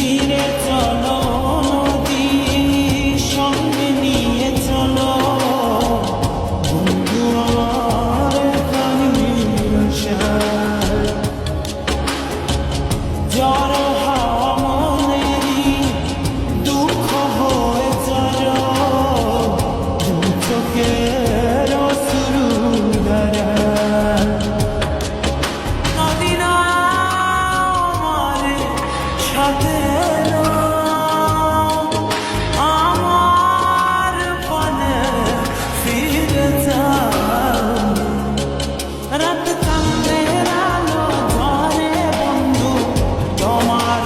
তীরে চলো নদী সঙ্গে নিয়ে চলো বন্ধু আমার কাহিনীর সার জ্বর হাওয়া মনেরই দুঃখ হয়ে চলো চোখের অশ্রু ধারা নদীরা আমার সাথে এলো আমার পানে ফিরে যাও রাত কান্দের আলো ধরে বন্ধু তোমার